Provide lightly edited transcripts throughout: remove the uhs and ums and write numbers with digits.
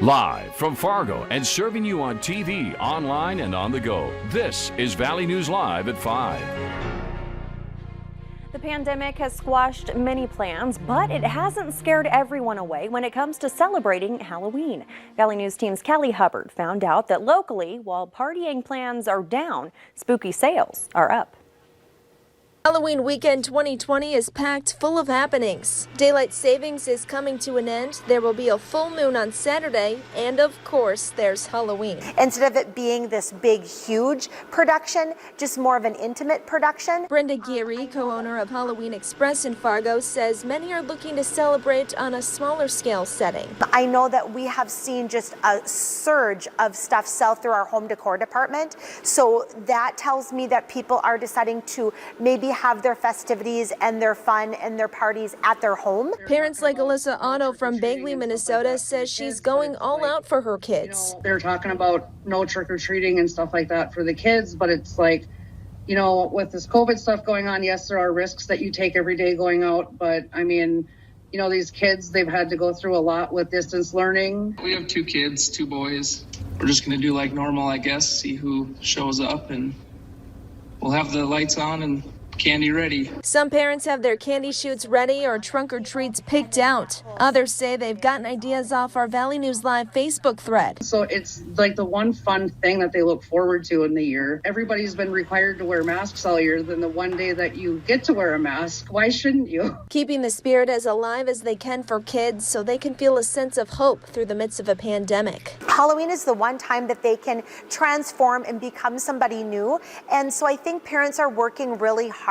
Live from Fargo and serving you on TV, online, and on the go, this is Valley News Live at 5. The pandemic has squashed many plans, but it hasn't scared everyone away when it comes to celebrating Halloween. Valley News team's Kelly Hubbard found out that locally, while partying plans are down, spooky sales are up. Halloween weekend 2020 is packed full of happenings. Daylight savings is coming to an end. There will be a full moon on Saturday, and of course, there's Halloween. Instead of it being this big, huge production, just more of an intimate production. Brenda Geary, co-owner of Halloween Express in Fargo, says many are looking to celebrate on a smaller scale setting. I know that we have seen just a surge of stuff sell through our home decor department. So that tells me that people are deciding to maybe have their festivities and their fun and their parties at their home. Parents like Alyssa Otto from Bagley, Minnesota, says she's going all out for her kids. They're talking about no trick-or-treating and stuff like that for the kids, but it's like, you know, with this COVID stuff going on, yes, there are risks that you take every day going out, but I mean, you know, these kids, they've had to go through a lot with distance learning. We have 2 kids, 2 boys. We're just going to do like normal, I guess, see who shows up, and we'll have the lights on and candy ready. Some parents have their candy shoots ready or trunk or treats picked out. Others say they've gotten ideas off our Valley News Live Facebook thread. So it's like the one fun thing that they look forward to in the year. Everybody's been required to wear masks all year. Then the one day that you get to wear a mask, why shouldn't you? Keeping the spirit as alive as they can for kids so they can feel a sense of hope through the midst of a pandemic. Halloween is the one time that they can transform and become somebody new. And so I think parents are working really hard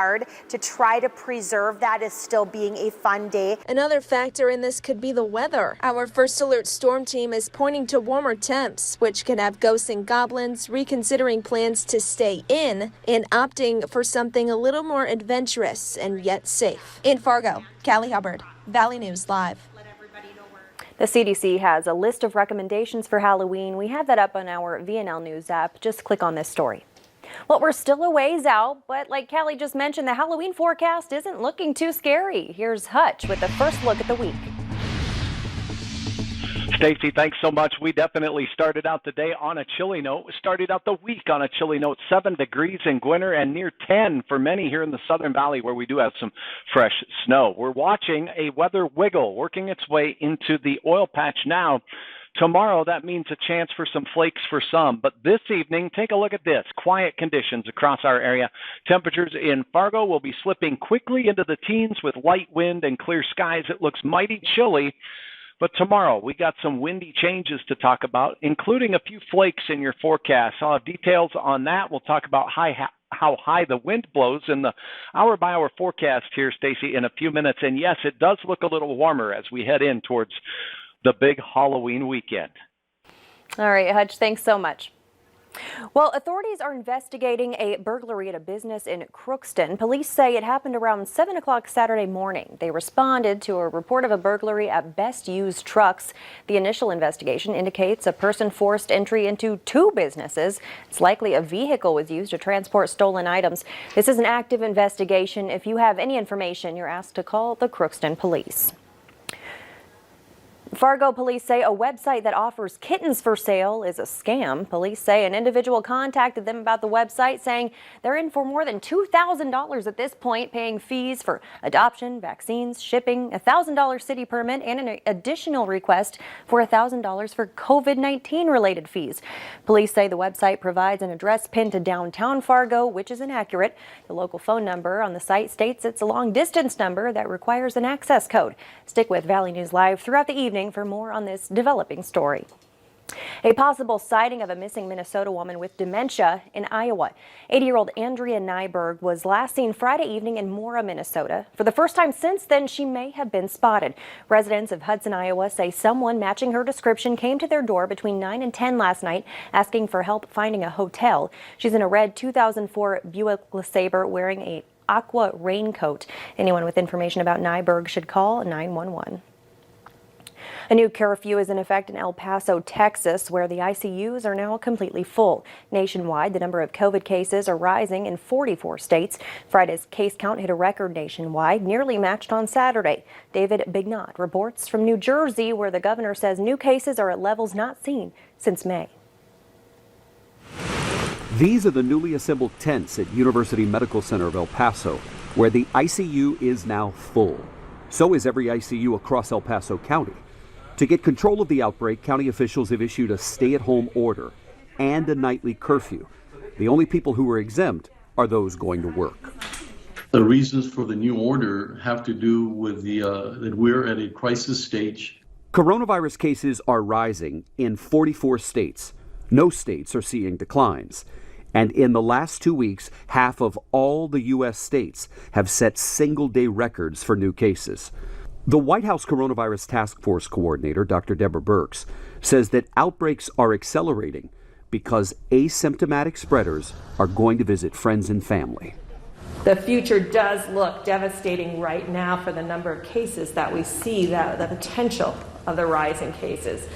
to try to preserve that as still being a fun day. Another factor in this could be the weather. Our First Alert Storm Team is pointing to warmer temps, which could have ghosts and goblins reconsidering plans to stay in and opting for something a little more adventurous and yet safe. In Fargo, Kelly Hubbard, Valley News Live. The CDC has a list of recommendations for Halloween. We have that up on our VNL News app. Just click on this story. Well, we're still a ways out, but like Kelly just mentioned, the Halloween forecast isn't looking too scary. Here's Hutch with the first look at the week. Stacy, thanks so much. We definitely started out the day on a chilly note. We started out the week on a chilly note, 7 degrees in Gwinner and near 10 for many here in the Southern Valley where we do have some fresh snow. We're watching a weather wiggle working its way into the oil patch now. Tomorrow, that means a chance for some flakes for some. But this evening, take a look at this. Quiet conditions across our area. Temperatures in Fargo will be slipping quickly into the teens with light wind and clear skies. It looks mighty chilly. But tomorrow, we got some windy changes to talk about, including a few flakes in your forecast. I'll have details on that. We'll talk about how high the wind blows in the hour-by-hour forecast here, Stacy, in a few minutes. And yes, it does look a little warmer as we head in towards the big Halloween weekend. All right, Hutch, thanks so much. Well, authorities are investigating a burglary at a business in Crookston. Police say it happened around 7 o'clock Saturday morning. They responded to a report of a burglary at Best Used Trucks. The initial investigation indicates a person forced entry into 2 businesses. It's likely a vehicle was used to transport stolen items. This is an active investigation. If you have any information, you're asked to call the Crookston Police. Fargo police say a website that offers kittens for sale is a scam. Police say an individual contacted them about the website, saying they're in for more than $2,000 at this point, paying fees for adoption, vaccines, shipping, a $1,000 city permit, and an additional request for $1,000 for COVID-19 related fees. Police say the website provides an address pinned to downtown Fargo, which is inaccurate. The local phone number on the site states it's a long distance number that requires an access code. Stick with Valley News Live throughout the evening for more on this developing story. A possible sighting of a missing Minnesota woman with dementia in Iowa. 80-year-old Andrea Nyberg was last seen Friday evening in Mora, Minnesota. For the first time since then, she may have been spotted. Residents of Hudson, Iowa say someone matching her description came to their door between 9 and 10 last night asking for help finding a hotel. She's in a red 2004 Buick LeSabre wearing a aqua raincoat. Anyone with information about Nyberg should call 911. A new curfew is in effect in El Paso, Texas, where the ICUs are now completely full. Nationwide, the number of COVID cases are rising in 44 states. Friday's case count hit a record nationwide, nearly matched on Saturday. David Bignot reports from New Jersey, where the governor says new cases are at levels not seen since May. These are the newly assembled tents at University Medical Center of El Paso, where the ICU is now full. So is every ICU across El Paso County. To get control of the outbreak, county officials have issued a stay-at-home order and a nightly curfew. The only people who are exempt are those going to work. The reasons for the new order have to do with that we're at a crisis stage. Coronavirus cases are rising in 44 states. No states are seeing declines. And in the last 2 weeks, half of all the U.S. states have set single-day records for new cases. The White House Coronavirus Task Force coordinator, Dr. Deborah Birx, says that outbreaks are accelerating because asymptomatic spreaders are going to visit friends and family. The future does look devastating right now for the number of cases that we see, the potential of the rising cases.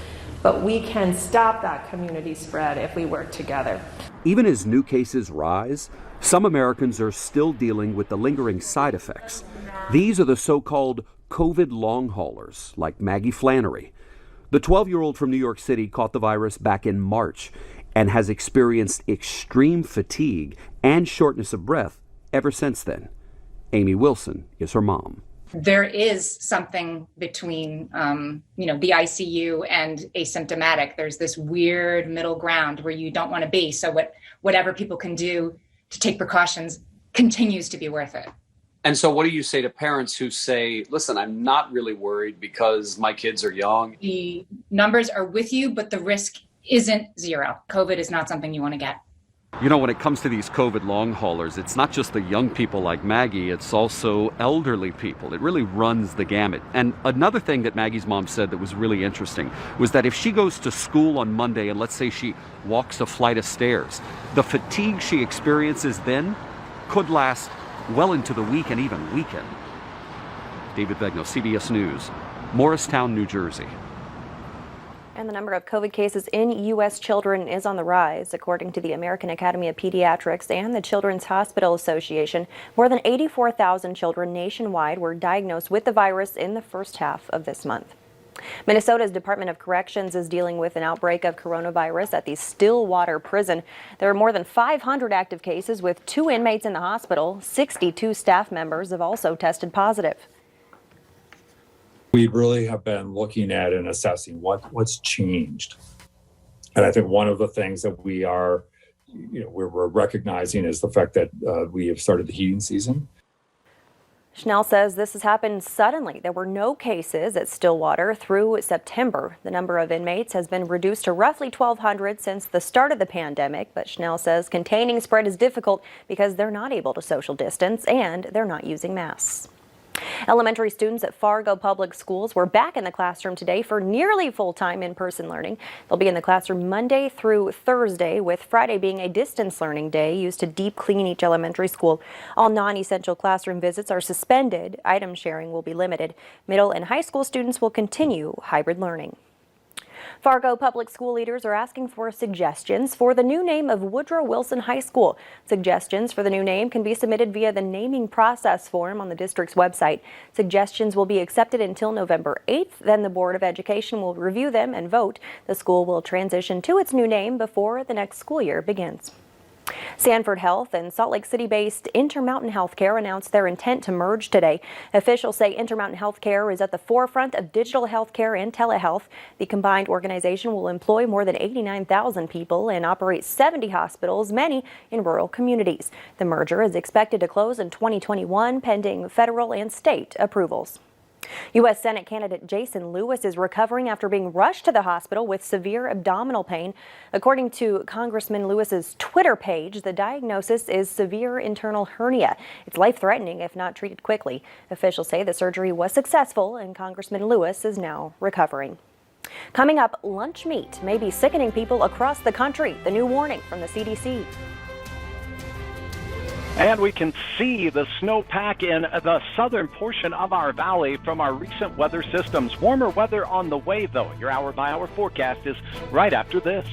But we can stop that community spread if we work together. Even as new cases rise, some Americans are still dealing with the lingering side effects. These are the so-called COVID long haulers, like Maggie Flannery. The 12-year-old from New York City caught the virus back in March and has experienced extreme fatigue and shortness of breath ever since then. Amy Wilson is her mom. There is something between, the ICU and asymptomatic. There's this weird middle ground where you don't want to be. So whatever people can do to take precautions continues to be worth it. And so what do you say to parents who say, listen, I'm not really worried because my kids are young? The numbers are with you, but the risk isn't zero. COVID is not something you want to get. You know, when it comes to these COVID long haulers, it's not just the young people like Maggie, it's also elderly people. It really runs the gamut. And another thing that Maggie's mom said that was really interesting was that if she goes to school on Monday and let's say she walks a flight of stairs, the fatigue she experiences then could last well into the week and even weekend. David Begno, CBS News, Morristown, New Jersey. And the number of COVID cases in U.S. children is on the rise. According to the American Academy of Pediatrics and the Children's Hospital Association, more than 84,000 children nationwide were diagnosed with the virus in the first half of this month. Minnesota's Department of Corrections is dealing with an outbreak of coronavirus at the Stillwater prison. There are more than 500 active cases with 2 inmates in the hospital. 62 staff members have also tested positive. We really have been looking at and assessing what's changed. And I think one of the things that we're recognizing is the fact that we have started the heating season. Schnell says this has happened suddenly. There were no cases at Stillwater through September. The number of inmates has been reduced to roughly 1,200 since the start of the pandemic. But Schnell says containing spread is difficult because they're not able to social distance and they're not using masks. Elementary students at Fargo Public Schools were back in the classroom today for nearly full-time in-person learning. They'll be in the classroom Monday through Thursday, with Friday being a distance learning day used to deep clean each elementary school. All non-essential classroom visits are suspended. Item sharing will be limited. Middle and high school students will continue hybrid learning. Fargo Public School leaders are asking for suggestions for the new name of Woodrow Wilson High School. Suggestions for the new name can be submitted via the naming process form on the district's website. Suggestions will be accepted until November 8th. Then the Board of Education will review them and vote. The school will transition to its new name before the next school year begins. Sanford Health and Salt Lake City-based Intermountain Healthcare announced their intent to merge today. Officials say Intermountain Healthcare is at the forefront of digital healthcare and telehealth. The combined organization will employ more than 89,000 people and operate 70 hospitals, many in rural communities. The merger is expected to close in 2021, pending federal and state approvals. U.S. Senate candidate Jason Lewis is recovering after being rushed to the hospital with severe abdominal pain. According to Congressman Lewis's Twitter page, the diagnosis is severe internal hernia. It's life-threatening if not treated quickly. Officials say the surgery was successful and Congressman Lewis is now recovering. Coming up, lunch meat may be sickening people across the country. The new warning from the CDC. And we can see the snowpack in the southern portion of our valley from our recent weather systems. Warmer weather on the way, though. Your hour-by-hour forecast is right after this.